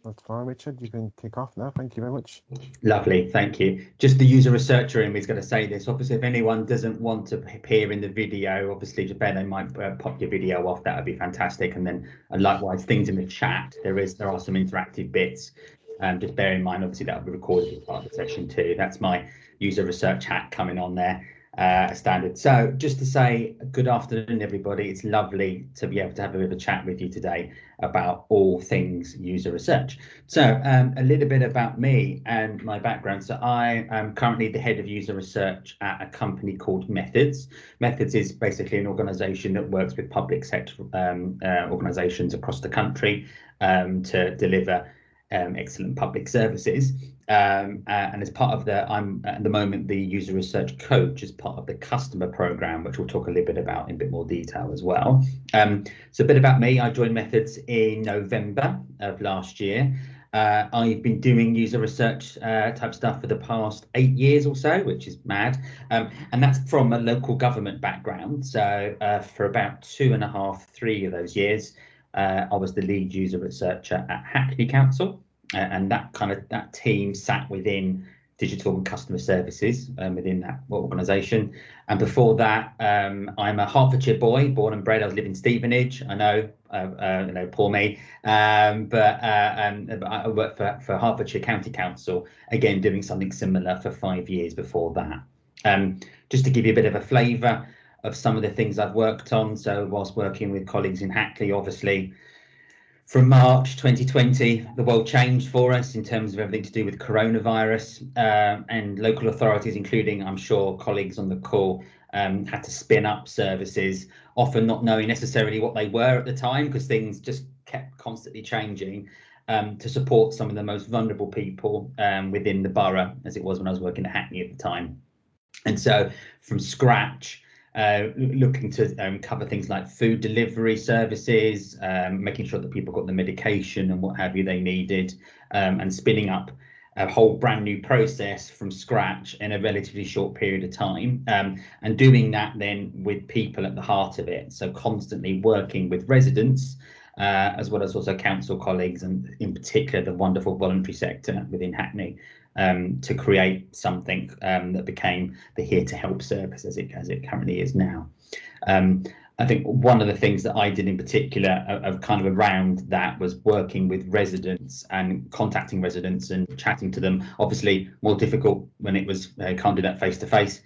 That's fine, Richard. You can kick off now. Thank you very much. Lovely, thank you. Just the user researcher in me is going to say this. Obviously, if anyone doesn't want to appear in the video, obviously, Japan, they might pop your video off. That would be fantastic. And then, likewise, things in the chat. There are some interactive bits. Just bear in mind, obviously, that will be recorded as part of the session too. That's my user research hat coming on there. Standard. So just to say good afternoon, everybody. It's lovely to be able to have a bit of a chat with you today about all things user research. So a little bit about me and my background. So I am currently the head of user research at a company called Methods. Methods is basically an organisation that works with public sector organisations across the country to deliver excellent public services. And as part of I'm at the moment the user research coach as part of the customer program, which we'll talk a little bit about in a bit more detail as well. So a bit about me. I joined Methods in November of last year. I've been doing user research type stuff for the past 8 years or so, which is mad. And that's from a local government background. So for about 2.5, 3 of those years, I was the lead user researcher at Hackney Council. And that team sat within digital and customer services within that organisation. And before that, I'm a Hertfordshire boy, born and bred. I was living in Stevenage. I know, poor me. But I worked for Hertfordshire County Council, again doing something similar for 5 years before that. Just to give you a bit of a flavour of some of the things I've worked on. So whilst working with colleagues in Hackney, obviously, from March 2020, the world changed for us in terms of everything to do with coronavirus, and local authorities, including, I'm sure, colleagues on the call, had to spin up services, often not knowing necessarily what they were at the time because things just kept constantly changing, to support some of the most vulnerable people within the borough, as it was when I was working at Hackney at the time. And so from scratch, looking to cover things like food delivery services, making sure that people got the medication and what have you they needed, and spinning up a whole brand new process from scratch in a relatively short period of time, and doing that then with people at the heart of it. So constantly working with residents, as well as also council colleagues, and in particular the wonderful voluntary sector within Hackney, to create something that became the Here to Help service as it currently is now. I think one of the things that I did in particular of kind of around that was working with residents and contacting residents and chatting to them. Obviously more difficult when it was can't do that face to face,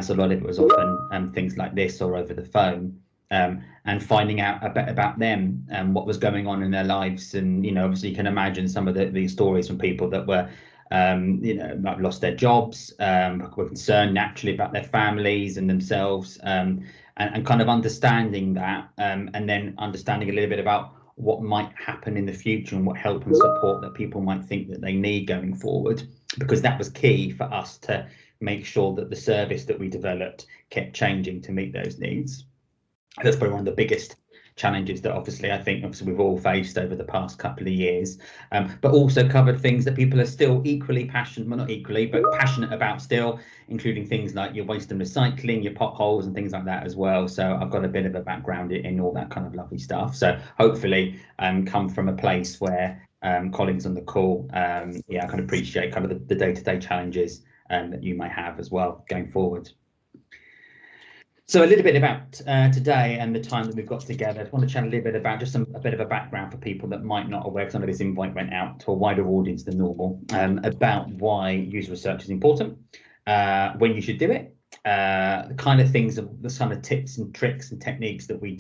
so a lot of it was often things like this or over the phone, and finding out a bit about them and what was going on in their lives. And obviously you can imagine some of the stories from people that were might lost their jobs, were concerned naturally about their families and themselves, and kind of understanding that, and then understanding a little bit about what might happen in the future and what help and support that people might think that they need going forward, because that was key for us to make sure that the service that we developed kept changing to meet those needs. That's probably one of the biggest challenges that obviously we've all faced over the past couple of years, but also covered things that people are still equally passionate, well, not equally, but passionate about still, including things like your waste and recycling, your potholes and things like that as well. So I've got a bit of a background in all that kind of lovely stuff. So hopefully come from a place where colleagues on the call can appreciate kind of the day-to-day challenges that you might have as well going forward. So a little bit about today and the time that we've got together. I want to chat a little bit about just a bit of a background for people that might not aware, because some of this invite went out to a wider audience than normal, about why user research is important, when you should do it, the kind of things, the kind of tips and tricks and techniques that we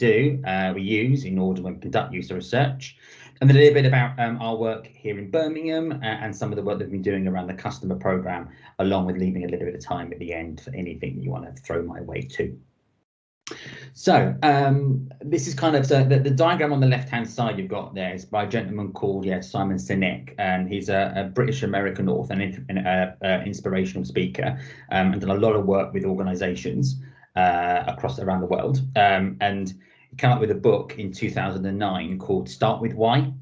use in order when we conduct user research, and then a little bit about our work here in Birmingham and some of the work that we've been doing around the customer program, along with leaving a little bit of time at the end for anything that you want to throw my way too. So this is kind of the diagram on the left hand side you've got there is by a gentleman called Simon Sinek, and he's a British American author and inspirational speaker, and done a lot of work with organizations around the world, and he came up with a book in 2009 called Start With Why.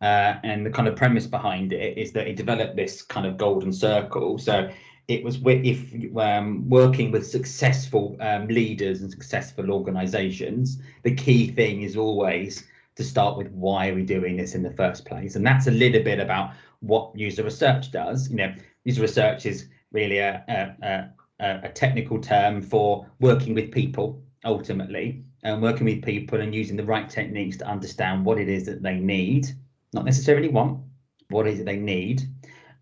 And the kind of premise behind it is that he developed this kind of golden circle. So it was working with successful leaders and successful organizations, the key thing is always to start with, why are we doing this in the first place? And that's a little bit about what user research does. User research is really a technical term for working with people, ultimately, and working with people and using the right techniques to understand what it is that they need, not necessarily want, what is it they need,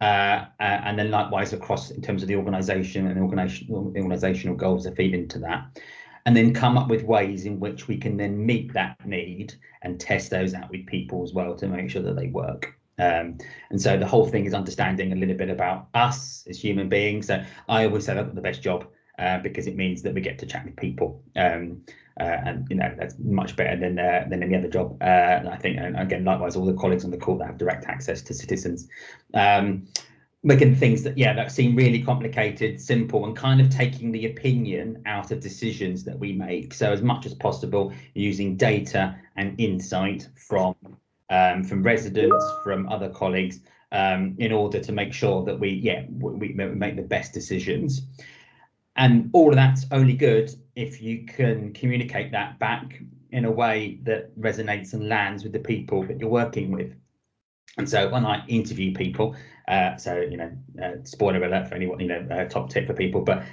and then likewise across in terms of the organisation and organisational goals that feed into that, and then come up with ways in which we can then meet that need and test those out with people as well to make sure that they work. And so the whole thing is understanding a little bit about us as human beings. So I always say I've got the best job because it means that we get to chat with people, and that's much better than any other job. I think, and again, likewise, all the colleagues on the call that have direct access to citizens, making things that seem really complicated simple, and kind of taking the opinion out of decisions that we make. So as much as possible, using data and insight from residents, from other colleagues, in order to make sure that we make the best decisions. And all of that's only good if you can communicate that back in a way that resonates and lands with the people that you're working with. And so when I interview people, spoiler alert for anyone, top tip for people, but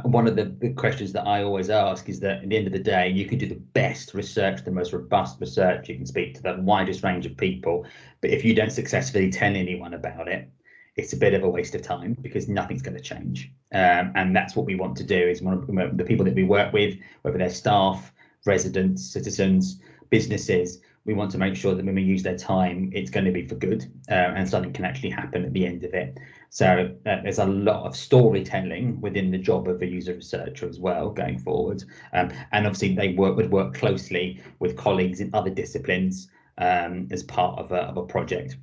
one of the questions that I always ask is that at the end of the day, you can do the best research, the most robust research, you can speak to the widest range of people, but if you don't successfully tell anyone about it, it's a bit of a waste of time, because nothing's going to change. And that's what we want to do, is the people that we work with, whether they're staff, residents, citizens, businesses, we want to make sure that when we use their time, it's going to be for good, and something can actually happen at the end of it. So there's a lot of storytelling within the job of a user researcher as well going forward. And obviously they would work closely with colleagues in other disciplines as part of a project,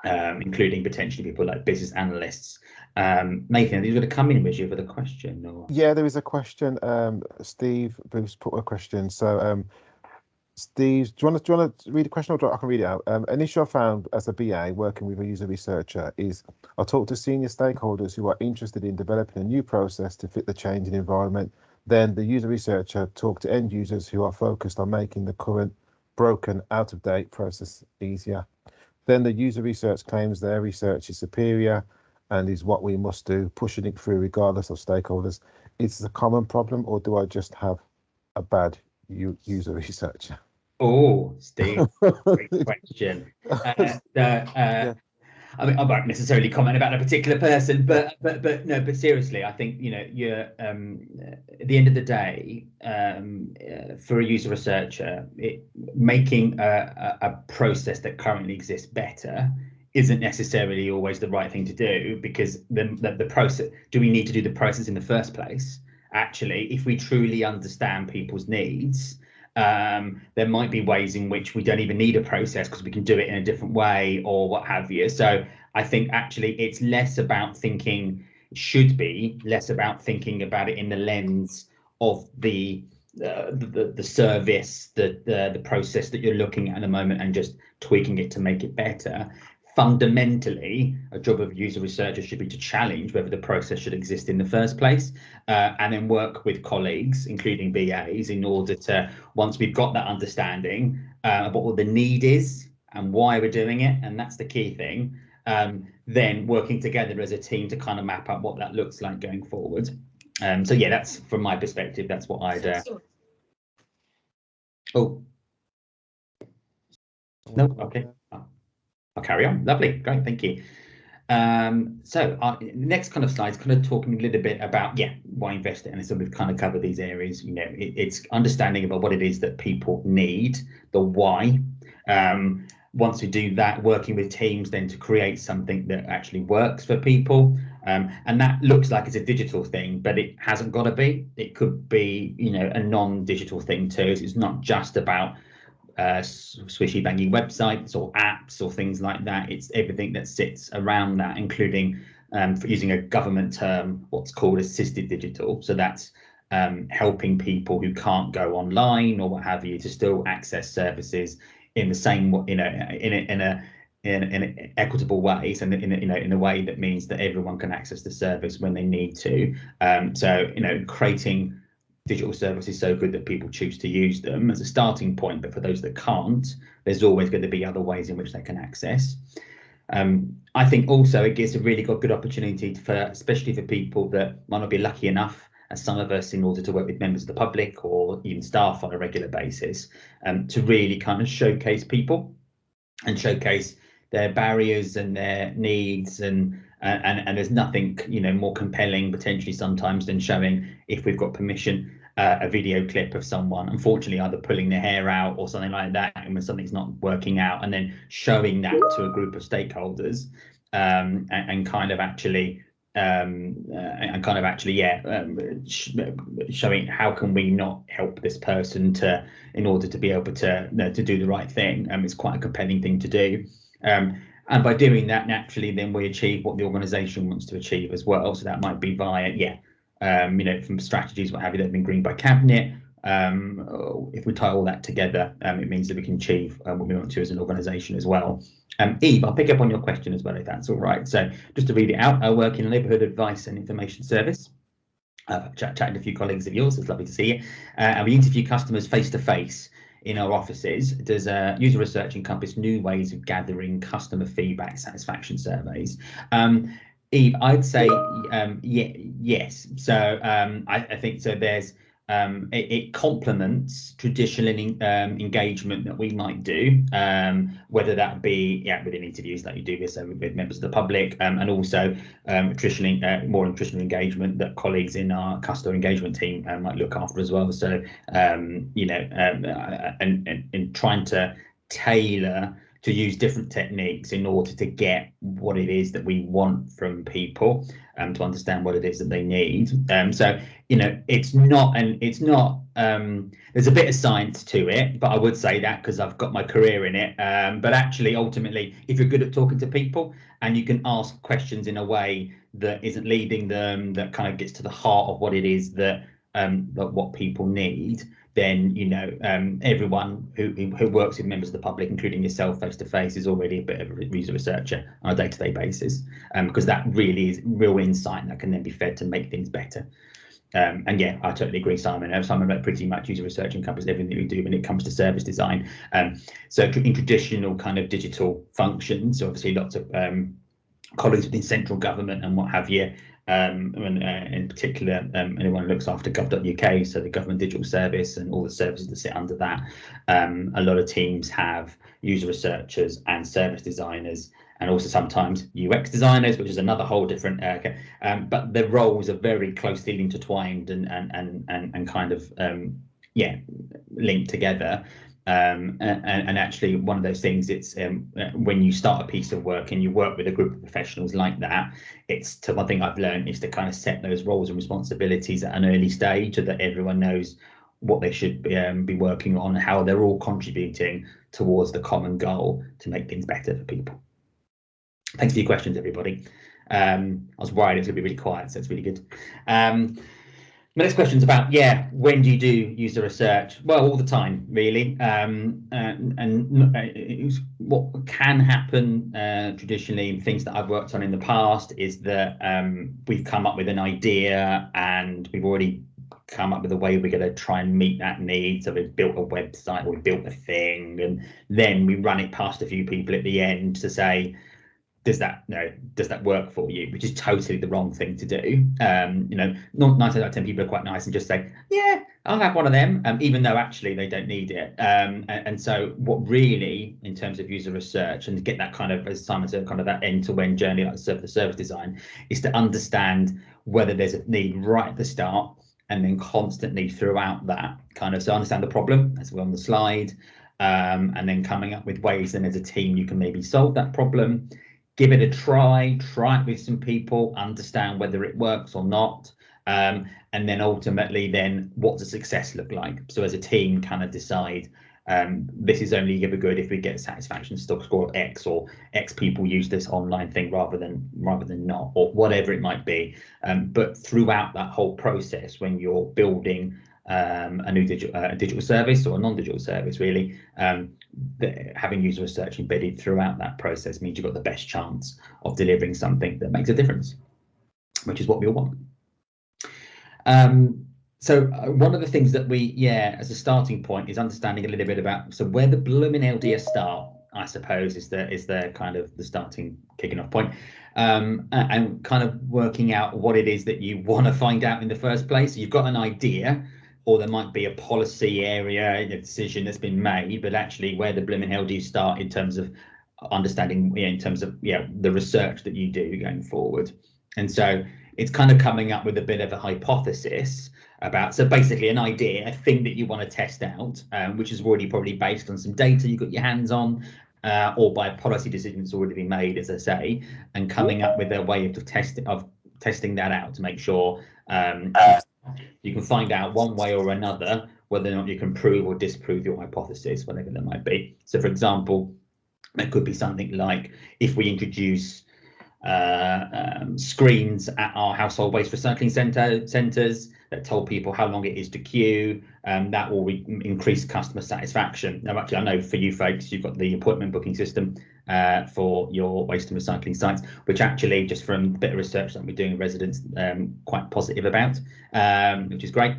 including potentially people like business analysts. Nathan, are you going to come in with you with a question? Or? Yeah, there is a question. Steve Bruce put a question. So Steve, do you want to read the question, or I can read it out? An issue I found as a BA working with a user researcher is I talk to senior stakeholders who are interested in developing a new process to fit the changing environment. Then the user researcher talk to end users who are focused on making the current broken, out-of-date process easier. Then the user research claims their research is superior and is what we must do, pushing it through regardless of stakeholders. Is this a common problem, or do I just have a bad user researcher? Oh, Steve, great question. I mean, I won't necessarily comment about a particular person, but seriously, I think you're at the end of the day, for a user researcher, making a process that currently exists better isn't necessarily always the right thing to do, because the process, do we need to do the process in the first place? Actually, if we truly understand people's needs, there might be ways in which we don't even need a process because we can do it in a different way or what have you. So I think actually it's less about thinking, should be less about thinking about it in the lens of the service, the process that you're looking at the moment, and just tweaking it to make it better. Fundamentally, a job of user researcher should be to challenge whether the process should exist in the first place, and then work with colleagues, including BAs, in order to, once we've got that understanding of what the need is and why we're doing it, and that's the key thing, then working together as a team to kind of map out what that looks like going forward. So yeah, that's from my perspective, that's what I'd oh no, okay, I'll carry on. Lovely, great, thank you. So our next kind of slides, kind of talking a little bit about why invest in, and so we've kind of covered these areas. It's understanding about what it is that people need, the why. Once we do that, working with teams then to create something that actually works for people, and that looks like it's a digital thing, but it hasn't got to be. It could be a non-digital thing too. So it's not just about swishy bangy websites or apps or things like that. It's everything that sits around that, including, for using a government term, what's called assisted digital. So that's helping people who can't go online or what have you to still access services in the same, in an equitable way, and in a way that means that everyone can access the service when they need to. So creating digital service is so good that people choose to use them as a starting point, but for those that can't, there's always going to be other ways in which they can access. I think also it gives a really good opportunity for, especially for people that might not be lucky enough as some of us in order to work with members of the public or even staff on a regular basis, to really kind of showcase people and showcase their barriers and their needs, and there's nothing, you know, more compelling potentially sometimes than showing, if we've got permission, a video clip of someone unfortunately either pulling their hair out or something like that, and when something's not working out, and then showing that to a group of stakeholders, and kind of actually showing how can we not help this person in order to be able to do the right thing. It's quite a compelling thing to do. And by doing that, naturally, then we achieve what the organisation wants to achieve as well. So that might be via, you know, from strategies, what have you, that have been greened by Cabinet. If we tie all that together, it means that we can achieve what we want to as an organisation as well. Eve, I'll pick up on your question as well, if that's all right. So just to read it out, I work in a neighbourhood advice and information service. I've chatted to a few colleagues of yours, it's lovely to see you. And we interview customers face to face in our offices. Does user research encompass new ways of gathering customer feedback, satisfaction surveys? Eve, I'd say yes. So I think so. There's it complements traditional engagement that we might do, whether that be within interviews like you do with members of the public, and also traditionally more traditional engagement that colleagues in our customer engagement team might look after as well. So you know, and trying to tailor to use different techniques in order to get what it is that we want from people, to understand what it is that they need. So, you know, it's not, there's a bit of science to it, but I would say that because I've got my career in it. But actually, ultimately, if you're good at talking to people and you can ask questions in a way that isn't leading them, that kind of gets to the heart of what it is that what people need, then, you know, everyone who works with members of the public, including yourself face to face, is already a bit of a user researcher on a day-to-day basis, because that really is real insight that can then be fed to make things better. And yeah, I totally agree, Simon. Simon, pretty much user research encompasses everything we do when it comes to service design. So in traditional kind of digital functions, obviously lots of colleagues within central government and what have you, and in particular anyone who looks after gov.uk, so the government digital service and all the services that sit under that, a lot of teams have user researchers and service designers, and also sometimes UX designers, which is another whole different but the roles are very closely intertwined and kind of linked together. And actually, one of those things, it's when you start a piece of work and you work with a group of professionals like that, it's one thing I've learned is to kind of set those roles and responsibilities at an early stage so that everyone knows what they should be working on, how they're all contributing towards the common goal to make things better for people. Thanks for your questions, everybody. I was worried it was going to be really quiet, so it's really good. My next question is about, when do you do user research? Well, all the time, really. What can happen traditionally, things that I've worked on in the past, is that we've come up with an idea and we've already come up with a way we're going to try and meet that need. So we've built a website, or we've built a thing, and then we run it past a few people at the end to say, does that work for you? Which is totally the wrong thing to do. You know, not 9 out of 10 people are quite nice and just say, yeah, I'll have one of them, even though actually they don't need it. And so what really, in terms of user research, and to get that kind of, as Simon said, kind of that end-to-end journey, like the service design, is to understand whether there's a need right at the start, and then constantly throughout that kind of, so understand the problem, as we're on the slide, and then coming up with ways then as a team you can maybe solve that problem. Give it a try it with some people, understand whether it works or not, and then ultimately then what does success look like? So as a team kind of decide, this is only ever good if we get a satisfaction score of X, or X people use this online thing rather than not, or whatever it might be. But throughout that whole process, when you're building a new digital service or a non-digital service, really, having user research embedded throughout that process means you've got the best chance of delivering something that makes a difference, which is what we all want. So one of the things that we, as a starting point, is understanding a little bit about where the blooming LDS start, I suppose, is the kind of the starting kicking off point, and kind of working out what it is that you want to find out in the first place. So you've got an idea, or there might be a policy area, a decision that's been made, but actually where the blooming hell do you start in terms of understanding, in terms of the research that you do going forward. And so it's kind of coming up with a bit of a hypothesis about, so basically an idea, a thing that you want to test out, which is already probably based on some data you've got your hands on, or by a policy decision that's already been made, as I say, and coming up with a way of testing that out to make sure you can find out one way or another whether or not you can prove or disprove your hypothesis, whatever that might be. So, for example, it could be something like if we introduce screens at our household waste recycling centres that tell people how long it is to queue, that will increase customer satisfaction. Now, actually, I know for you folks, you've got the appointment booking system for your waste and recycling sites, which actually, just from a bit of research that we're doing in residents, quite positive about, which is great.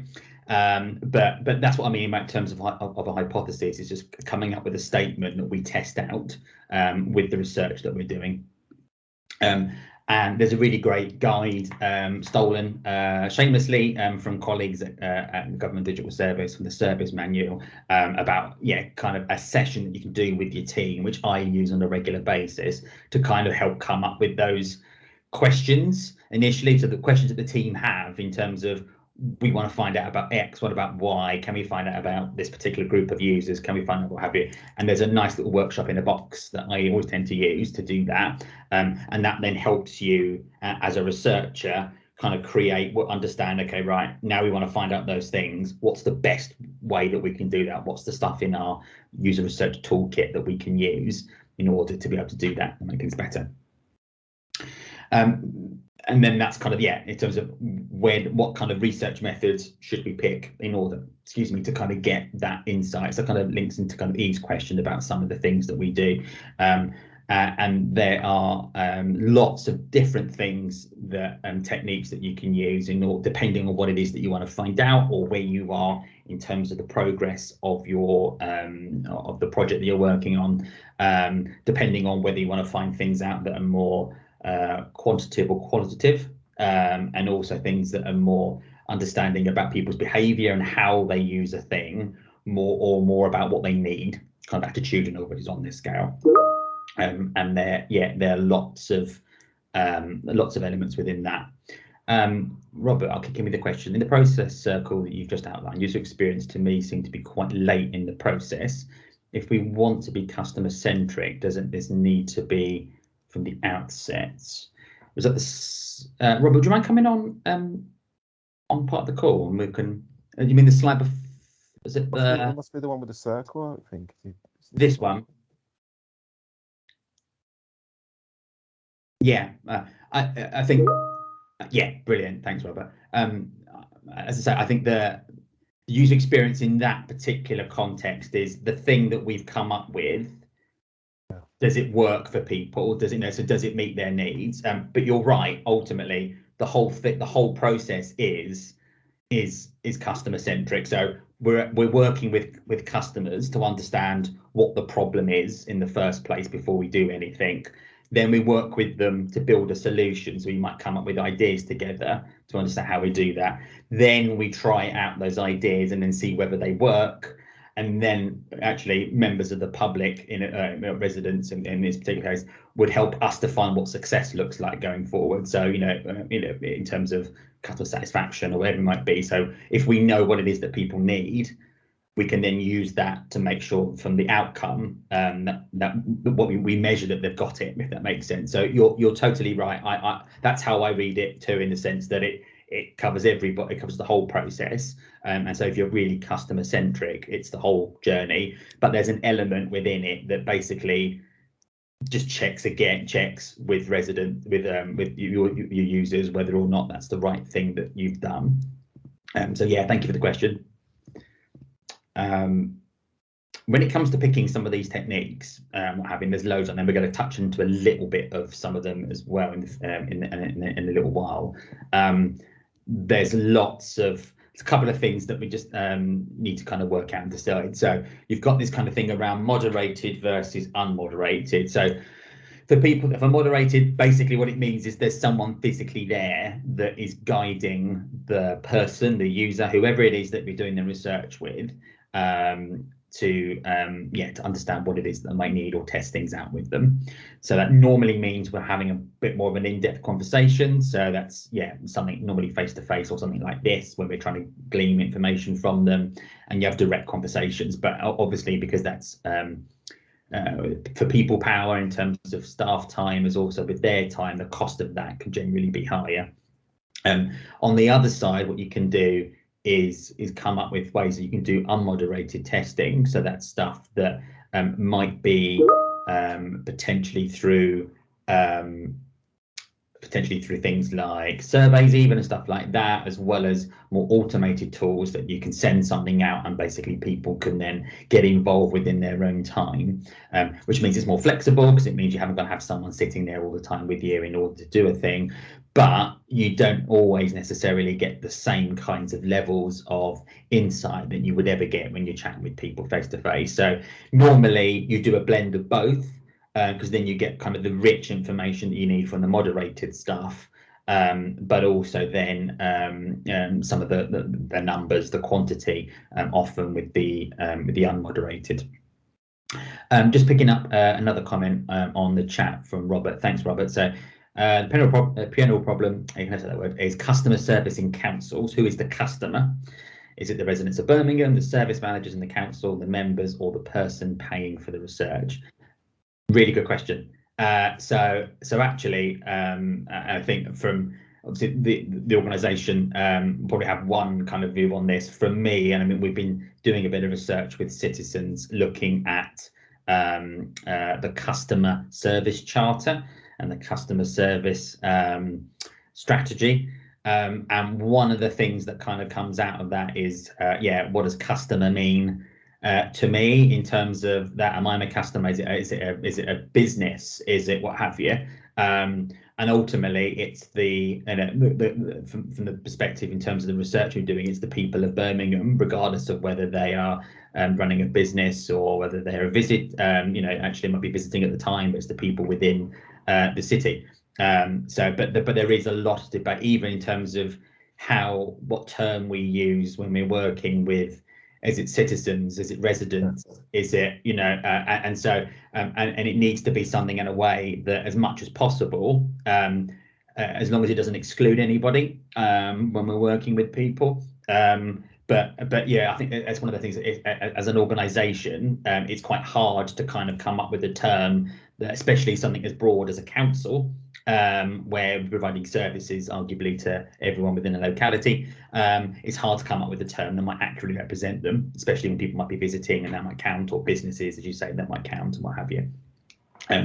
But that's what I mean in terms of a hypothesis, is just coming up with a statement that we test out with the research that we're doing. And there's a really great guide stolen shamelessly from colleagues at the Government Digital Service, from the Service Manual, about kind of a session that you can do with your team, which I use on a regular basis to kind of help come up with those questions initially. So the questions that the team have in terms of, we want to find out about X, what about Y? Can we find out about this particular group of users? Can we find out what have you? And there's a nice little workshop in a box that I always tend to use to do that. And that then helps you as a researcher kind of understand, okay, right, now we want to find out those things. What's the best way that we can do that? What's the stuff in our user research toolkit that we can use in order to be able to do that and make things better? And then that's kind of, in terms of what kind of research methods should we pick in order, to kind of get that insight. So kind of links into kind of Eve's question about some of the things that we do. And there are lots of different things that techniques that you can use depending on what it is that you want to find out, or where you are in terms of the progress of your of the project that you're working on, depending on whether you want to find things out that are more quantitative or qualitative, and also things that are more understanding about people's behavior and how they use a thing, more about what they need, kind of attitudinal, but is on this scale. And there are lots of elements within that. Robert, I'll kick in with the question. In the process circle that you've just outlined, user experience to me seemed to be quite late in the process. If we want to be customer centric, doesn't this need to be from the outset? Was that this, Robert? Do you mind coming on part of the call, and we can? You mean the slide? Is it the? It must be the one with the circle, I think. This one. Yeah, I think. Yeah, brilliant. Thanks, Robert. As I say, I think the user experience in that particular context is the thing that we've come up with. Does it work for people? Does it, so does it meet their needs? But you're right. Ultimately, the whole process is customer centric. So we're working with customers to understand what the problem is in the first place before we do anything. Then we work with them to build a solution. So we might come up with ideas together to understand how we do that. Then we try out those ideas and then see whether they work. And then actually members of the public, residents in this particular case, would help us define what success looks like going forward. So, in terms of customer satisfaction or whatever it might be. So if we know what it is that people need, we can then use that to make sure from the outcome that what we measure that they've got it, if that makes sense. So you're totally right. I that's how I read it too, in the sense that it covers everybody, it covers the whole process. And so if you're really customer centric, it's the whole journey. But there's an element within it that basically just checks with your users whether or not that's the right thing that you've done. So yeah, thank you for the question. When it comes to picking some of these techniques, there's loads on them. We're going to touch into a little bit of some of them as well in a little while. There's lots of It's a couple of things that we just need to kind of work out and decide. So you've got this kind of thing around moderated versus unmoderated. So for people that are moderated, basically what it means is there's someone physically there that is guiding the person, the user, whoever it is that we're doing the research with, to understand what it is that they might need or test things out with them. So that normally means we're having a bit more of an in-depth conversation. So that's something normally face-to-face or something like this, when we're trying to glean information from them, and you have direct conversations. But obviously, because that's for people power in terms of staff time, as also with their time, the cost of that can generally be higher. On the other side, what you can do is come up with ways that you can do unmoderated testing. So that's stuff that might be potentially through things like surveys even, and stuff like that, as well as more automated tools that you can send something out and basically people can then get involved within their own time, which means it's more flexible, because it means you haven't got to have someone sitting there all the time with you in order to do a thing. But you don't always necessarily get the same kinds of levels of insight that you would ever get when you're chatting with people face to face. So normally you do a blend of both, because then you get kind of the rich information that you need from the moderated stuff, but also then some of the numbers, the quantity, often with the unmoderated. Just picking up another comment on the chat from Robert. Thanks, Robert. So the piano problem, you can say that word, is customer service in councils. Who is the customer? Is it the residents of Birmingham, the service managers in the council, the members, or the person paying for the research? Really good question. So actually, I think from obviously the organisation probably have one kind of view on this. From me, and I mean, we've been doing a bit of research with citizens looking at the customer service charter and the customer service strategy. And one of the things that kind of comes out of that is, what does customer mean to me in terms of that? Am I a customer? Is it a business? Is it what have you? And ultimately, it's from the perspective in terms of the research we're doing, it's the people of Birmingham, regardless of whether they are running a business or whether they're a visit. Actually might be visiting at the time, but it's the people within the city. But there is a lot of debate, even in terms of what term we use when we're working with. Is it citizens? Is it residents? Is it, and it needs to be something in a way that, as much as possible, as long as it doesn't exclude anybody when we're working with people. But yeah, I think that's one of the things that as an organisation, it's quite hard to kind of come up with a term that, especially something as broad as a council, where we're providing services arguably to everyone within a locality. It's hard to come up with a term that might accurately represent them, especially when people might be visiting and that might count, or businesses, as you say, that might count and what have you.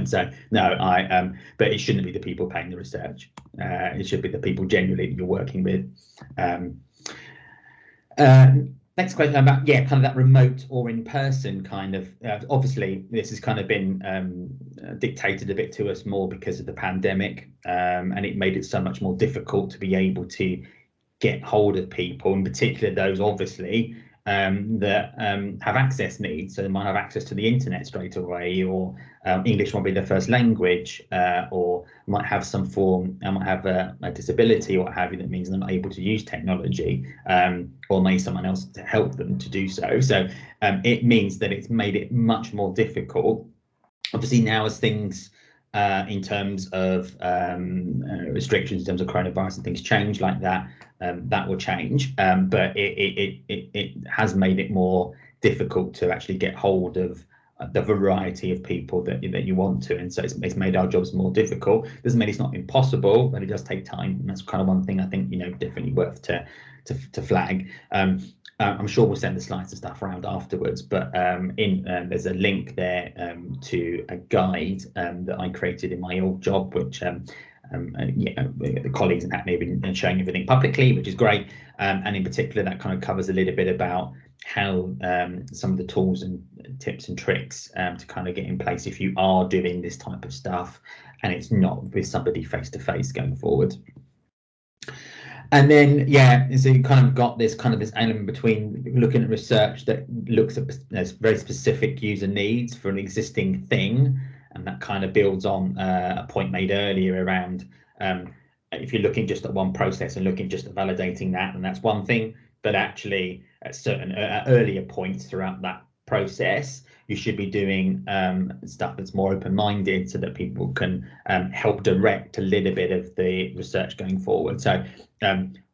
So no, but it shouldn't be the people paying the research. It should be the people generally that you're working with. Next question about kind of that remote or in person kind of. Obviously, this has kind of been dictated a bit to us more because of the pandemic, and it made it so much more difficult to be able to get hold of people, in particular those obviously that have access needs. So they might have access to the internet straight away, or English won't be their first language, or might have some form, might have a disability or what have you, that means they're not able to use technology, or may someone else to help them to do so. So it means that it's made it much more difficult. Obviously now, as things in terms of restrictions in terms of coronavirus and things change like that, that will change, but it has made it more difficult to actually get hold of the variety of people that you want to, and so it's made our jobs more difficult. Doesn't mean it's not impossible, but it does take time, and that's kind of one thing I think definitely worth to flag. I'm sure we'll send the slides and stuff around afterwards, but there's a link there to a guide that I created in my old job, which the colleagues in Hackney have been showing everything publicly, which is great, and in particular that kind of covers a little bit about how some of the tools and tips and tricks to kind of get in place if you are doing this type of stuff and it's not with somebody face to face going forward. And then, yeah, so you kind of got this element between looking at research that looks at very specific user needs for an existing thing, and that kind of builds on a point made earlier around if you're looking just at one process and looking just at validating that, and that's one thing. But actually, at certain earlier points throughout that process, you should be doing stuff that's more open-minded, so that people can help direct a little bit of the research going forward. So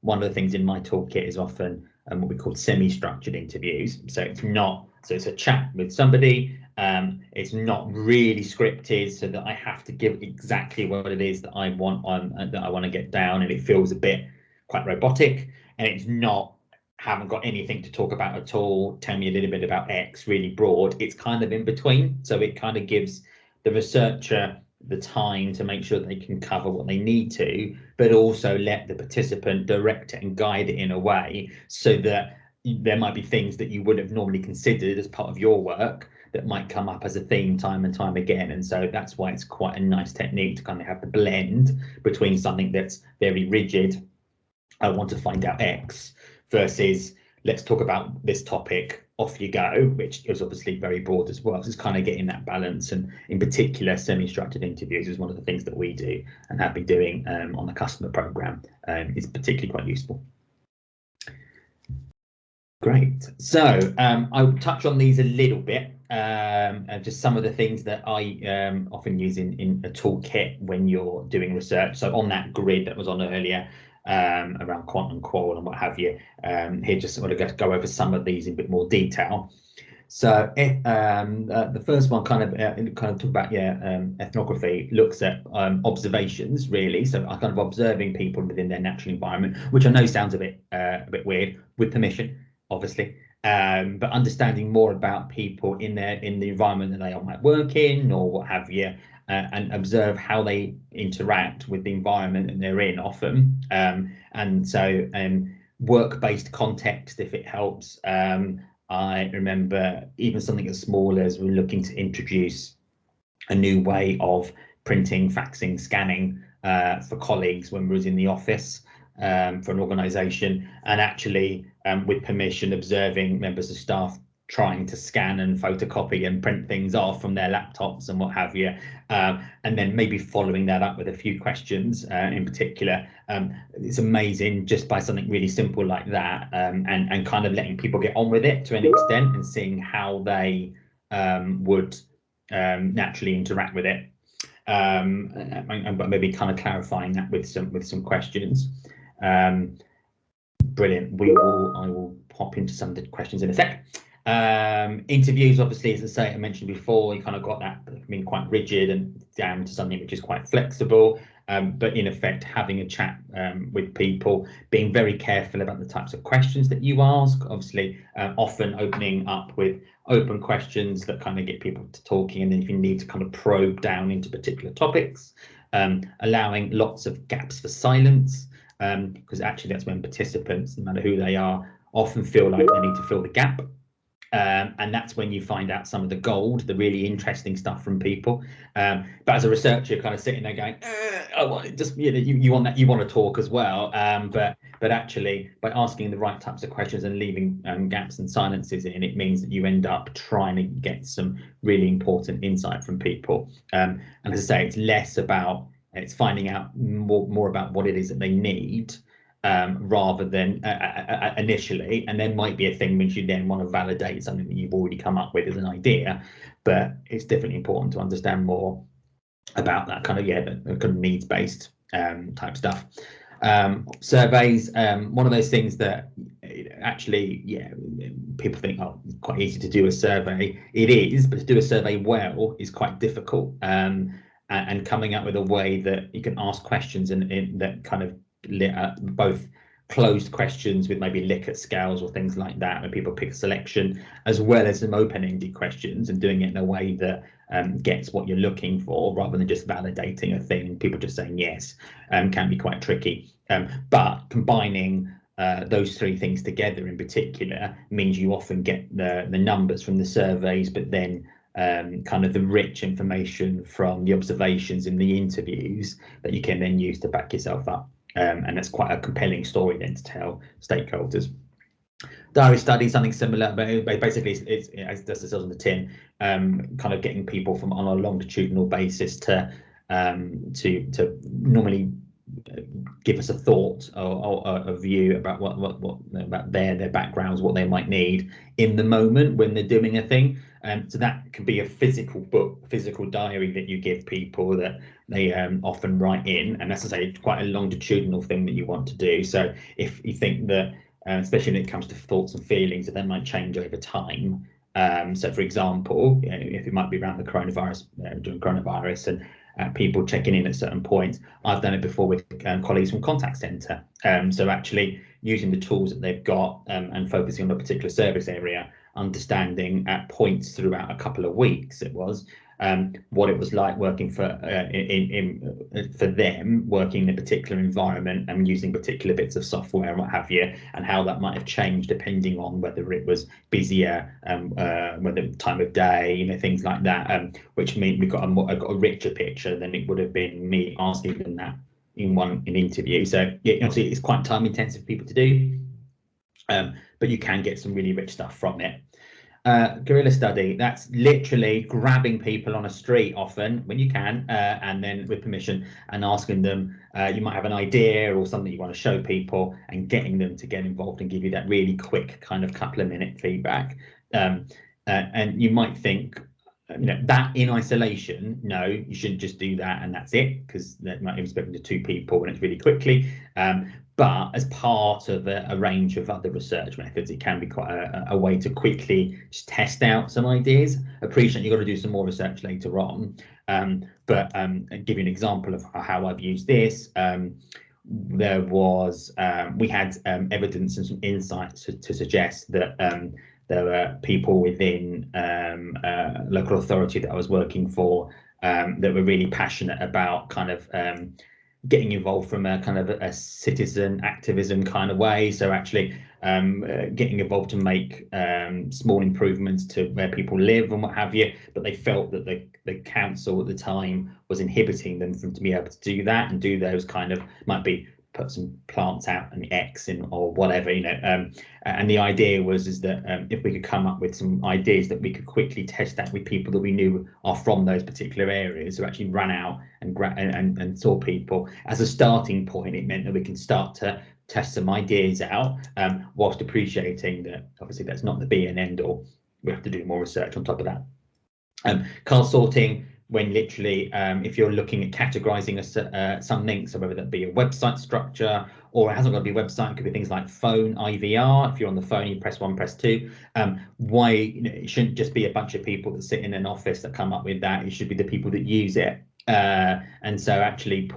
one of the things in my toolkit is often what we call semi-structured interviews. So it's a chat with somebody. It's not really scripted, so that I have to give exactly what it is that I want to get down, and it feels a bit quite robotic, and it's not haven't got anything to talk about at all, tell me a little bit about X, really broad. It's kind of in between, so it kind of gives the researcher the time to make sure they can cover what they need to, but also let the participant direct it and guide it in a way so that there might be things that you would have normally considered as part of your work that might come up as a theme time and time again. And so that's why it's quite a nice technique to kind of have the blend between something that's very rigid, I want to find out X, versus let's talk about this topic, off you go, which is obviously very broad as well. So it's kind of getting that balance, and in particular semi-structured interviews is one of the things that we do and have been doing on the customer program. Is particularly quite useful. Great. So I'll touch on these a little bit, just some of the things that I often use in a toolkit when you're doing research. So on that grid that was on earlier, around quant and qual and what have you, here just want to go over some of these in a bit more detail. So the first one kind of talk about ethnography, looks at observations really. So I kind of observing people within their natural environment, which I know sounds a bit weird, with permission, obviously, but understanding more about people in the environment that they might work in or what have you, and observe how they interact with the environment that they're in often. And so work-based context, if it helps. I remember even something as small as we're looking to introduce a new way of printing, faxing, scanning for colleagues when we was in the office for an organisation, and actually with permission observing members of staff trying to scan and photocopy and print things off from their laptops and what have you, and then maybe following that up with a few questions in particular. It's amazing just by something really simple like that, and kind of letting people get on with it to an extent and seeing how they would naturally interact with it, but maybe kind of clarifying that with some questions. Brilliant. I will pop into some of the questions in a sec. Interviews, obviously, as I say, I mentioned before, you kind of got that being quite rigid and down to something which is quite flexible, but in effect having a chat with people, being very careful about the types of questions that you ask, obviously often opening up with open questions that kind of get people to talking, and then if you need to kind of probe down into particular topics, allowing lots of gaps for silence, because actually that's when participants, no matter who they are, often feel like they need to fill the gap. And that's when you find out some of the gold, the really interesting stuff from people. But as a researcher, you're kind of sitting there going, I want just, you want that, you want to talk as well. But actually, by asking the right types of questions and leaving gaps and silences in, it means that you end up trying to get some really important insight from people. And as I say, it's less about, it's finding out more about what it is that they need, rather than initially, and there might be a thing which you then want to validate something that you've already come up with as an idea, but it's definitely important to understand more about that kind of the kind of needs-based type stuff. Surveys, one of those things that actually people think, oh, it's quite easy to do a survey. It is, but to do a survey well is quite difficult, and coming up with a way that you can ask questions and that kind of both closed questions with maybe Likert scales or things like that, where people pick a selection, as well as some open-ended questions, and doing it in a way that gets what you're looking for, rather than just validating a thing, people just saying yes, can be quite tricky. But combining those three things together in particular means you often get the numbers from the surveys, but then kind of the rich information from the observations in the interviews that you can then use to back yourself up. and that's quite a compelling story then to tell stakeholders. Diary study, something similar, but basically it's as it says on the tin, kind of getting people from on a longitudinal basis to normally give us a thought or a view about what about their backgrounds, what they might need in the moment when they're doing a thing. So that can be a physical book, physical diary that you give people that they often write in, and that's to say quite a longitudinal thing that you want to do. So if you think that especially when it comes to thoughts and feelings, that they might change over time. So, for example, if it might be around the coronavirus, during coronavirus, and people checking in at certain points, I've done it before with colleagues from contact centre. So actually using the tools that they've got and focusing on a particular service area, understanding at points throughout a couple of weeks, what it was like working for them, working in a particular environment and using particular bits of software and what have you, and how that might have changed depending on whether it was busier, whether time of day, things like that, which means we got a richer picture than it would have been me asking them that in an interview. So yeah, obviously it's quite time intensive for people to do, but you can get some really rich stuff from it. Guerrilla study, that's literally grabbing people on a street often when you can, and then with permission, and asking them, you might have an idea or something you want to show people, and getting them to get involved and give you that really quick kind of couple of minute feedback. And you might think, that in isolation, no, you shouldn't just do that and that's it, because that might be spoken to two people and it's really quickly. But as part of a range of other research methods, it can be quite a way to quickly just test out some ideas. Appreciate you've got to do some more research later on, but I'll give you an example of how I've used this. There was we had evidence and some insights to suggest that there were people within local authority that I was working for that were really passionate about kind of getting involved from a kind of a citizen activism kind of way. So actually getting involved to make small improvements to where people live and what have you, but they felt that the council at the time was inhibiting them from to be able to do that and do those kind of, might be put some plants out and X in or whatever, and the idea was that if we could come up with some ideas that we could quickly test out with people that we knew are from those particular areas, who actually ran out and saw people as a starting point, it meant that we can start to test some ideas out, whilst appreciating that obviously that's not the be and end all. We have to do more research on top of that. Card sorting, when literally if you're looking at categorizing something, so whether that be a website structure, or it hasn't got to be a website, it could be things like phone IVR. If you're on the phone, you press 1, press 2. Why it shouldn't just be a bunch of people that sit in an office that come up with that. It should be the people that use it. And so actually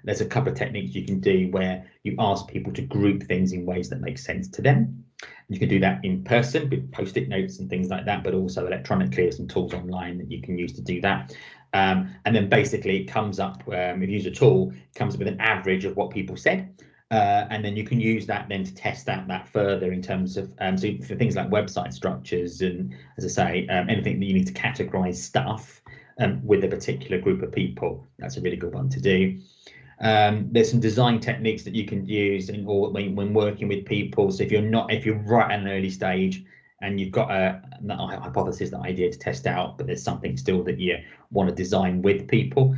there's a couple of techniques you can do where you ask people to group things in ways that make sense to them. You can do that in person with post-it notes and things like that, but also electronically. There's some tools online that you can use to do that. And then basically it comes up, if you use a tool, it comes up with an average of what people said. And then you can use that then to test out that further in terms of, so for things like website structures and, as I say, anything that you need to categorize stuff with a particular group of people, that's a really good one to do. There's some design techniques that you can use when working with people. So if you're right at an early stage and you've got a hypothesis, that idea to test out, but there's something still that you want to design with people,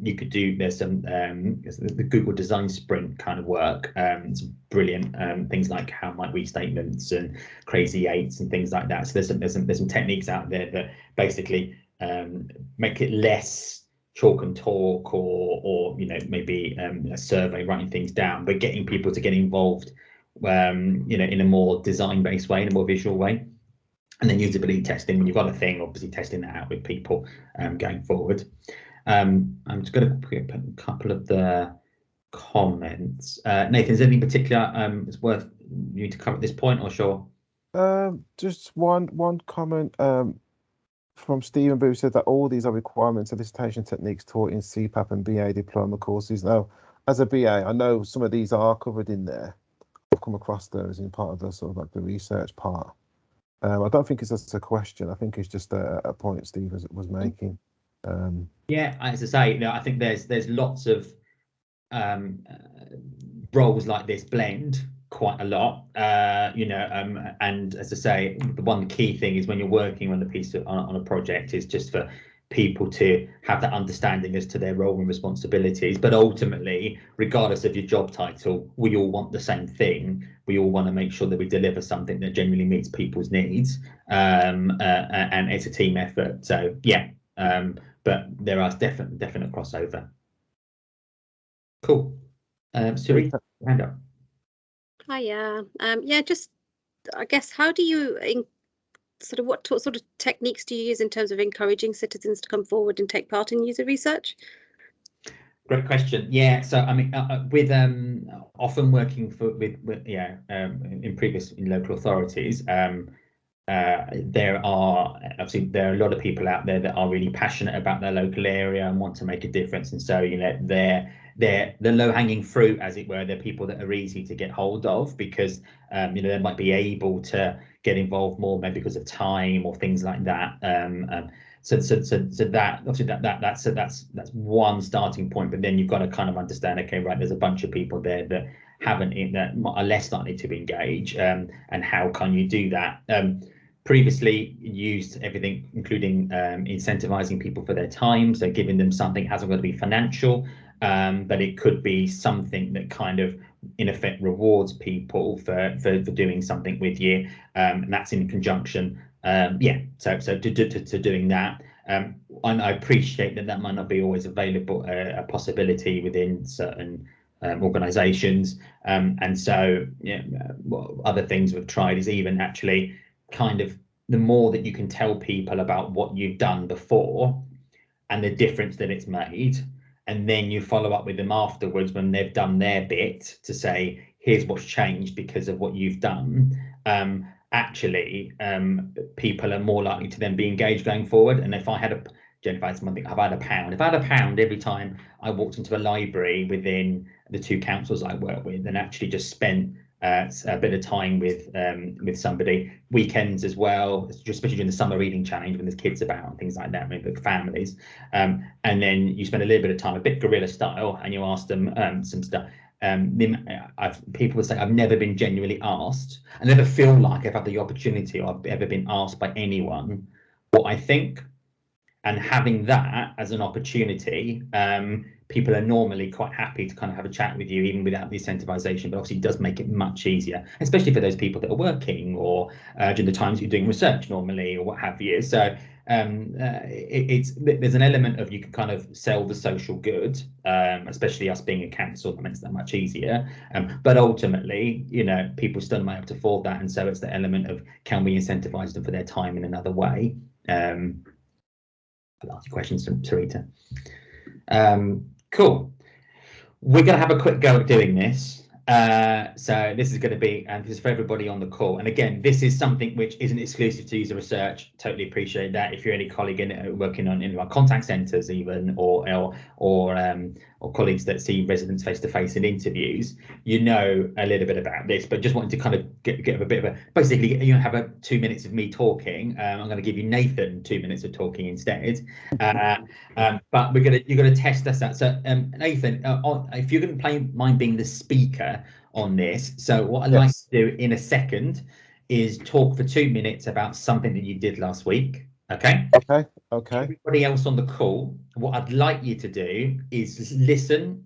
you could do, there's some the Google Design Sprint kind of work. It's brilliant, things like how might we statements and crazy eights and things like that. So there's some techniques out there that basically make it less chalk and talk, or maybe a survey, writing things down, but getting people to get involved in a more design-based way, in a more visual way. And then usability testing, when you've got a thing, obviously testing that out with people going forward. I'm just going to put a couple of the comments. Nathan, is there anything particular it's worth you to cover at this point, or sure? Just one comment from Stephen Booth said that all these are requirements of elicitation techniques taught in CPAP and BA diploma courses. Now, as a BA, I know some of these are covered in there. I've come across those in part of the sort of like the research part. I don't think it's just a question. I think it's just a point Steve was making. Yeah, as I say, I think there's lots of roles like this blend quite a lot, and as I say, the one key thing is when you're working on a piece on a project is just for people to have that understanding as to their role and responsibilities. But ultimately, regardless of your job title, we all want the same thing. We all want to make sure that we deliver something that genuinely meets people's needs, and it's a team effort. So yeah, but there are definite crossover. Cool. Siri, hand up. Hiya. Yeah, just I guess, how do you what sort of techniques do you use in terms of encouraging citizens to come forward and take part in user research? Great question. Yeah, so I mean, with often working in previous local authorities, there are a lot of people out there that are really passionate about their local area and want to make a difference, and so they're the low-hanging fruit, as it were. They're people that are easy to get hold of because they might be able to get involved more, maybe because of time or things like that. So that obviously that's one starting point, but then you've got to kind of understand, okay, right, there's a bunch of people there that that are less likely to engage, and how can you do that? Previously used everything, including incentivizing people for their time, so giving them something. Hasn't got to be financial, but it could be something that kind of in effect rewards people for doing something with you, and that's in conjunction so to doing that. And I appreciate that might not be always available, a possibility within certain organizations, and so other things we've tried is even actually kind of the more that you can tell people about what you've done before and the difference that it's made, and then you follow up with them afterwards when they've done their bit to say, here's what's changed because of what you've done. People are more likely to then be engaged going forward. And if I had I've had a pound every time I walked into a library within the two councils I work with, and actually just spent a bit of time with somebody, weekends as well, especially during the summer reading challenge when there's kids about and things like that, maybe with families, and then you spend a little bit of time, a bit guerrilla style, and you ask them some stuff. People would say, I've never been genuinely asked. I never feel like I've had the opportunity or I've ever been asked by anyone what I think. And having that as an opportunity, people are normally quite happy to kind of have a chat with you, even without the incentivization. But obviously, it does make it much easier, especially for those people that are working or during the times you're doing research normally or what have you. So there's an element of you can kind of sell the social good, especially us being a council, that makes that much easier. But ultimately, people still might have to afford that, and so it's the element of, can we incentivize them for their time in another way? I'll ask you questions from Sarita. Cool. We're going to have a quick go at doing this. So this is going to be, and this is for everybody on the call. And again, this is something which isn't exclusive to user research. Totally appreciate that. If you're any colleague working on in our contact centres, even or colleagues that see residents face to face in interviews, you know a little bit about this. But just wanted to kind of get a bit of a, basically, have 2 minutes of me talking. I'm going to give you Nathan 2 minutes of talking instead. But you're going to test us out. So Nathan, if you're going to mind being the speaker on this. So what I'd like to do in a second is talk for 2 minutes about something that you did last week. Okay. Everybody else on the call, what I'd like you to do is just listen.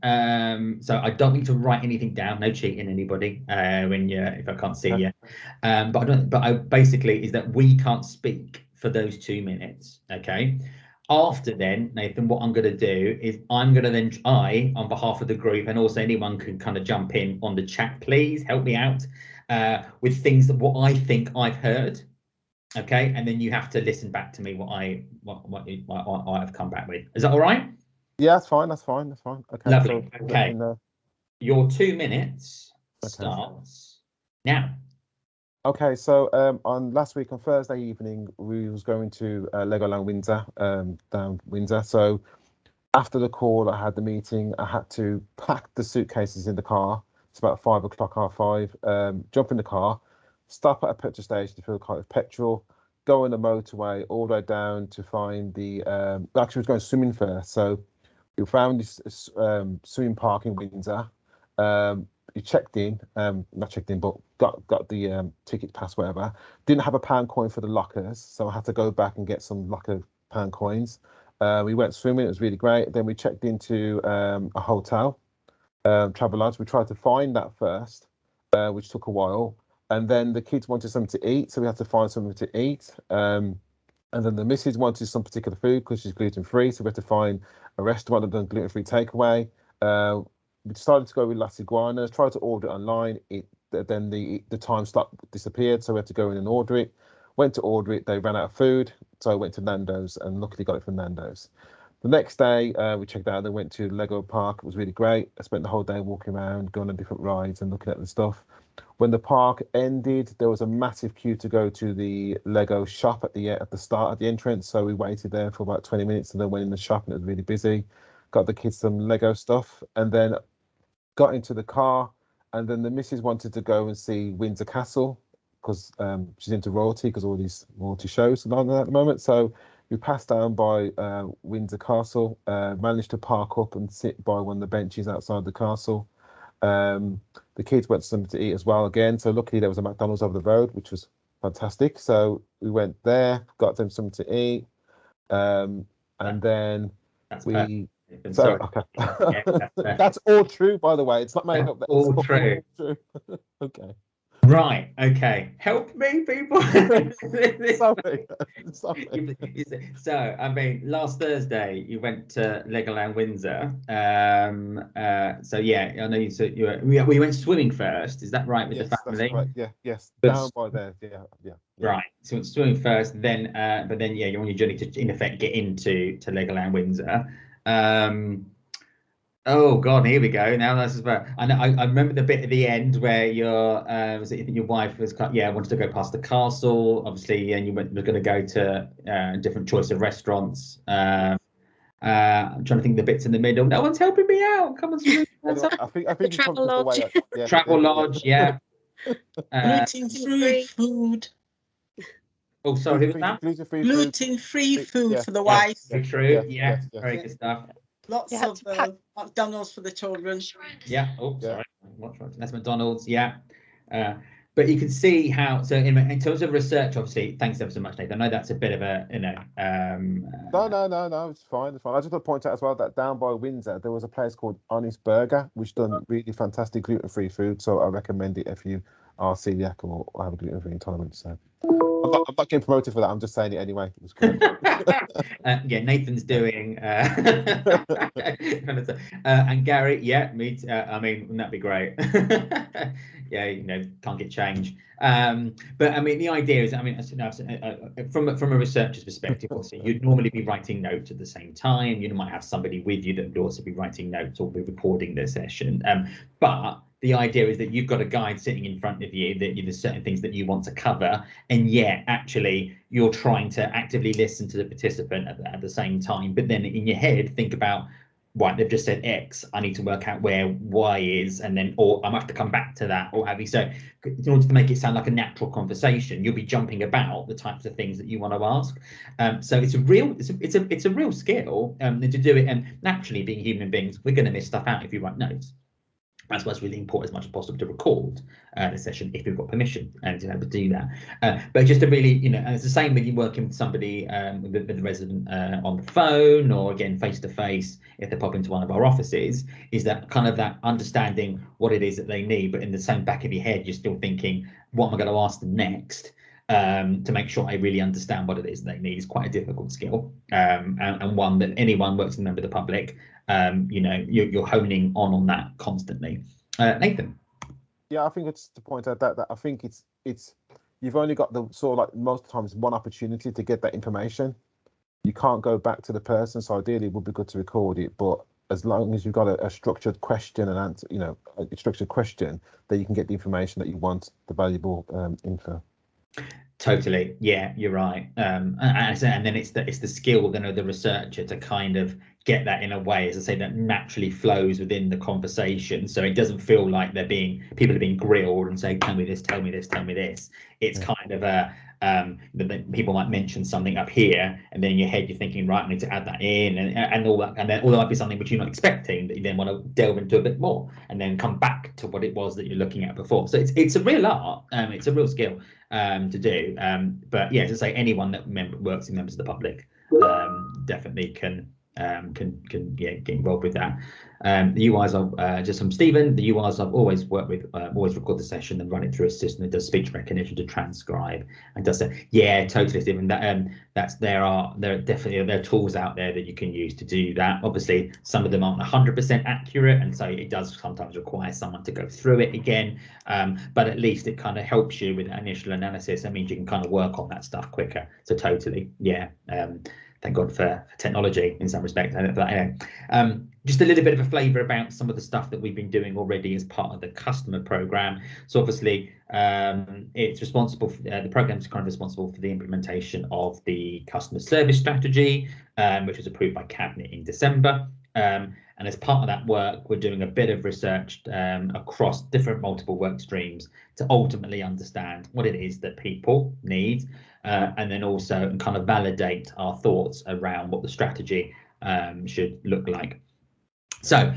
So I don't need to write anything down. No cheating, anybody. If I can't see you. But basically is that we can't speak for those 2 minutes. Okay. After then, Nathan, what I'm going to do is I'm going to then on behalf of the group, and also anyone can kind of jump in on the chat, please help me out with things that what I think I've heard. Okay, and then you have to listen back to me what I've come back with. Is that all right? Yeah, that's fine. Okay. Lovely. So, okay. Your 2 minutes starts now. Okay, so on last week on Thursday evening, we was going to Legoland Windsor, down Windsor. So after the call, I had the meeting. I had to pack the suitcases in the car. It's about 5 o'clock, 5:30. Jump in the car, stop at a petrol station to fill the car with petrol, go on the motorway all the way down to find the. Actually, I was going swimming first, so we found this swimming park in Windsor. You checked in, not checked in, but got the ticket pass, whatever. Didn't have a pound coin for the lockers, so I had to go back and get some locker pound coins. We went swimming, it was really great. Then we checked into a hotel, Travelodge. We tried to find that first, which took a while. And then the kids wanted something to eat, so we had to find something to eat. And then the missus wanted some particular food because she's gluten-free, so we had to find a restaurant that done gluten-free takeaway. We decided to go with Las Iguanas, tried to order it online. Then the time slot disappeared, so we had to go in and order it. Went to order it, they ran out of food, so I went to Nando's and luckily got it from Nando's. The next day, we checked out and went to Lego Park. It was really great. I spent the whole day walking around, going on different rides and looking at the stuff. When the park ended, there was a massive queue to go to the Lego shop at the start, at the entrance. So we waited there for about 20 minutes and then went in the shop and it was really busy. Got the kids some Lego stuff and then got into the car. And then the missus wanted to go and see Windsor Castle because she's into royalty, because all these royalty shows are on at the moment. So we passed down by Windsor Castle, managed to park up and sit by one of the benches outside the castle. The kids went something to eat as well again, so luckily there was a McDonald's over the road, which was fantastic. So we went there, got them something to eat, and then we okay. That's all true, by the way. It's not made up. That's all true. Okay. Right. Okay. Help me, people. Sorry. So, I mean, last Thursday you went to Legoland Windsor. So yeah, I know you said we went swimming first. Is that right with the family? That's right. Yeah. Yes. Down by there. Yeah. Right. So it's swimming first, then, but then yeah, you're on your journey to in effect get into Legoland Windsor. Oh God, here we go. Now that's about. I remember the bit at the end where your wife was wanted to go past the castle, obviously, and you were going to go to different choice of restaurants. I'm trying to think the bits in the middle. No one's helping me out. Come on, I think the Travel Lodge. Travel Lodge, yeah. Gluten-free food. Oh, sorry, who was that? Gluten-free food for the wife. True. Yeah, very good stuff. Lots of McDonald's for the children. Yeah. Oh, sorry. That's McDonald's. Yeah. But you can see how. So in terms of research, obviously, thanks ever so much, Nathan. I know that's a bit of a, No. It's fine. I just want to point out as well that down by Windsor there was a place called Honest Burger, which done really fantastic gluten-free food. So I recommend it if you are celiac or have a gluten-free intolerance. So I'm not getting promoted for that. I'm just saying it anyway. It was great. Yeah, Nathan's doing. And Gary, yeah, me too. I mean, wouldn't that be great? Yeah, can't get change. But I mean, the idea is, I mean, from a researcher's perspective, obviously, you'd normally be writing notes at the same time. You might have somebody with you that would also be writing notes or be recording the session. But the idea is that you've got a guide sitting in front of you, that there's certain things that you want to cover, and yet actually you're trying to actively listen to the participant at the same time. But then in your head, think about, right, they've just said X, I need to work out where Y is, and then, or I have to come back to that, or have you. So in order to make it sound like a natural conversation, you'll be jumping about the types of things that you want to ask. So it's a real skill to do it. And naturally, being human beings, we're going to miss stuff out if you write notes. That's why it's really important as much as possible to record the session if you've got permission and to be able to do that. But just to really, and it's the same with you working with somebody, with the resident on the phone, or again face to face if they pop into one of our offices, is that kind of that understanding what it is that they need, but in the same back of your head, you're still thinking, what am I going to ask them next? To make sure I really understand what it is they need is quite a difficult skill, and one that anyone works in a member of the public, you're honing on that constantly. Nathan. Yeah, I think it's to point out that I think it's you've only got the sort of like most times one opportunity to get that information. You can't go back to the person, so ideally it would be good to record it, but as long as you've got a structured question and answer, a structured question, that you can get the information that you want, the valuable info. Totally, yeah, you're right. And then it's the skill then of the researcher to kind of get that in a way, as I say, that naturally flows within the conversation, so it doesn't feel like people are being grilled and saying, tell me this, tell me this, tell me this. It's kind of a people might mention something up here, and then in your head you're thinking, right, I need to add that in, and all that, and then all that might be something which you're not expecting, that you then want to delve into a bit more, and then come back to what it was that you're looking at before. So it's a real art, it's a real skill to do. But yeah, to say anyone that works in members of the public definitely can get involved with that. The UIs are just from Stephen. The UIs I've always worked with, always record the session and run it through a system that does speech recognition to transcribe and does that. Yeah, totally, Stephen. There are definitely tools out there that you can use to do that. Obviously, some of them aren't 100% accurate, and so it does sometimes require someone to go through it again. But at least it kind of helps you with initial analysis. That means you can kind of work on that stuff quicker. So totally, yeah. Thank God for technology in some respects. But anyway, just a little bit of a flavour about some of the stuff that we've been doing already as part of the customer programme. So obviously, it's responsible for, the programme is kind of responsible for the implementation of the customer service strategy, which was approved by Cabinet in December. And as part of that work, we're doing a bit of research across different multiple work streams to ultimately understand what it is that people need, and then also kind of validate our thoughts around what the strategy should look like. So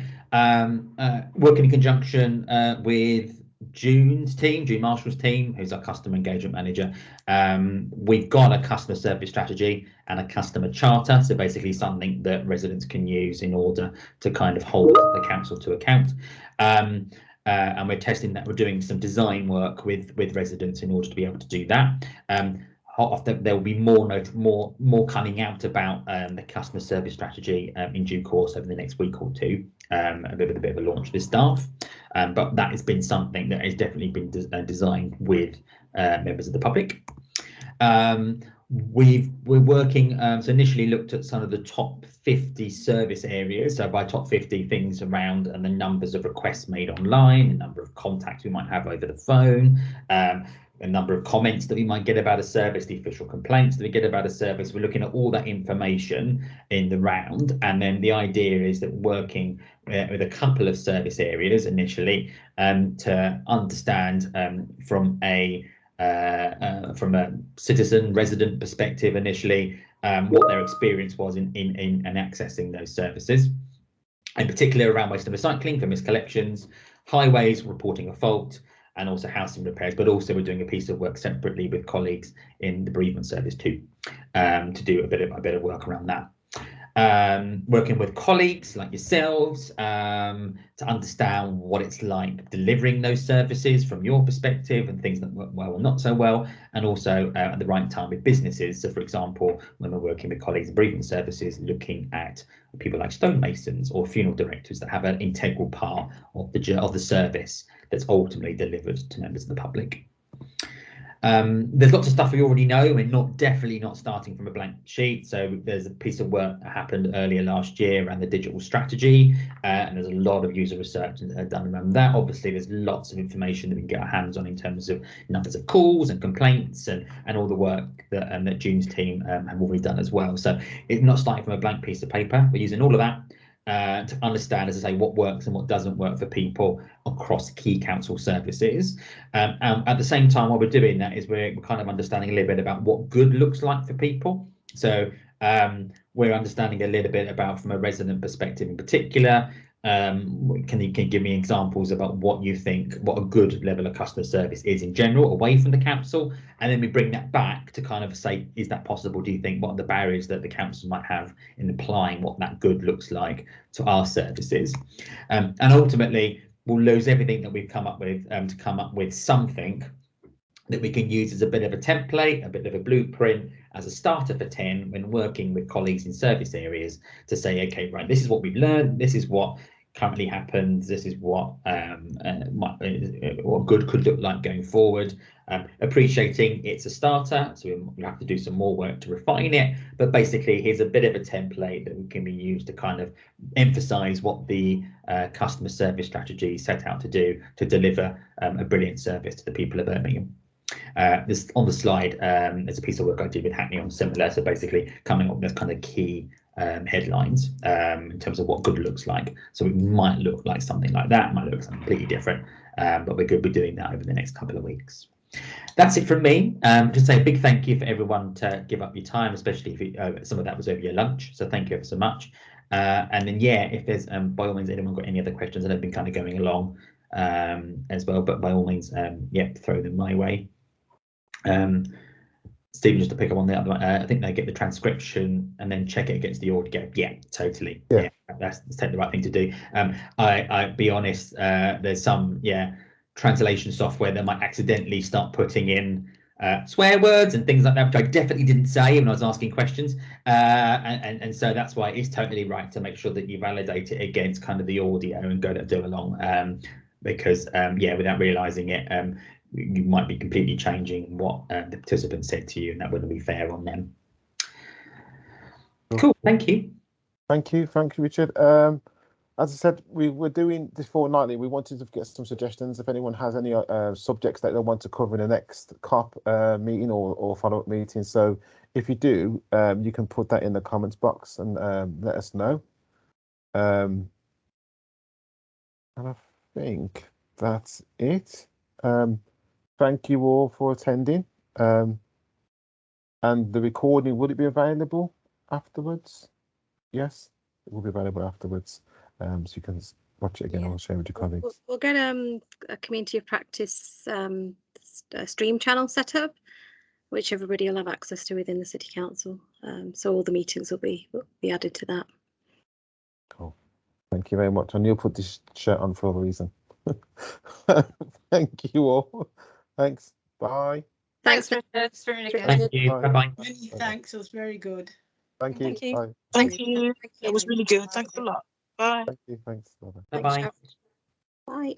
working in conjunction with June Marshall's team, who's our customer engagement manager, we've got a customer service strategy and a customer charter, so basically something that residents can use in order to kind of hold the council to account. And we're testing that. We're doing some design work with residents in order to be able to do that. There will be more coming out about the customer service strategy in due course over the next week or two, a bit of a launch with staff, but that has been something that has definitely been designed with members of the public. We're working, so initially looked at some of the top 50 service areas, so by top 50 things around and the numbers of requests made online, the number of contacts we might have over the phone, a number of comments that we might get about a service, the official complaints that we get about a service. We're looking at all that information in the round, and then the idea is that working with a couple of service areas initially to understand from a citizen resident perspective initially what their experience was in accessing those services, in particular around waste and recycling for miscollections, highways reporting a fault, and also housing repairs. But also we're doing a piece of work separately with colleagues in the bereavement service too, to do a bit of work around that. Working with colleagues like yourselves to understand what it's like delivering those services from your perspective and things that work well or not so well, and also at the right time with businesses. So for example, when we're working with colleagues in bereavement services, looking at people like stonemasons or funeral directors that have an integral part of the service that's ultimately delivered to members of the public. There's lots of stuff we already know. We're definitely not starting from a blank sheet. So there's a piece of work that happened earlier last year around the digital strategy, and there's a lot of user research done around that. Obviously, there's lots of information that we can get our hands on in terms of numbers of calls and complaints and all the work that June's team have already done as well. So it's not starting from a blank piece of paper. We're using all of that to understand, as I say, what works and what doesn't work for people across key council services. At the same time, while we're doing that, is we're kind of understanding a little bit about what good looks like for people. So we're understanding a little bit about, from a resident perspective in particular, can you give me examples about what you think, what a good level of customer service is in general away from the council, and then we bring that back to kind of say, is that possible? Do you think, what are the barriers that the council might have in applying what that good looks like to our services? And ultimately we'll lose everything that we've come up with to come up with something that we can use as a bit of a template, a bit of a blueprint, as a starter for 10 when working with colleagues in service areas to say, okay, right, this is what we've learned, this is what currently happens, this is what good could look like going forward. Appreciating it's a starter, so we have to do some more work to refine it, but basically here's a bit of a template that can be used to kind of emphasize what the customer service strategy set out to do to deliver a brilliant service to the people of Birmingham. This on the slide, there's a piece of work I did with Hackney on similar, so basically coming up with kind of key headlines in terms of what good looks like. So it might look like something like that, might look something completely different, but we're going to be doing that over the next couple of weeks. That's it from me. Just say a big thank you for everyone to give up your time, especially if some of that was over your lunch. So thank you ever so much. And then, yeah, if there's by all means anyone got any other questions, and I've been kind of going along as well, but by all means, yeah, throw them my way. Stephen, just to pick up on the other one, I think they get the transcription and then check it against the audio. Yeah, totally. Yeah, that's the right thing to do. I be honest, there's some translation software that might accidentally start putting in swear words and things like that, which I definitely didn't say when I was asking questions, and so that's why it's totally right to make sure that you validate it against kind of the audio and go along, because without realizing it, you might be completely changing what the participant said to you, and that wouldn't be fair on them. Cool. Thank you, Richard. As I said, we were doing this fortnightly. We wanted to get some suggestions. If anyone has any subjects that they want to cover in the next COP meeting or follow-up meeting, so if you do, you can put that in the comments box and let us know. And I think that's it. Thank you all for attending. And the recording, will it be available afterwards? Yes, it will be available afterwards. So you can watch it again or share with your colleagues. We'll get a community of practice stream channel set up, which everybody will have access to within the City Council. So all the meetings will be added to that. Cool. Thank you very much. And you'll put this shirt on for a reason. Thank you all. Thanks. Bye. Thanks, Richard. It's very good. Thank you. Bye bye. Many thanks. It was very good. Thank you. Thank you. Bye. Thank you. It was really good. Thanks a lot. Bye. Thank you. Thanks. Bye. Bye bye. Bye.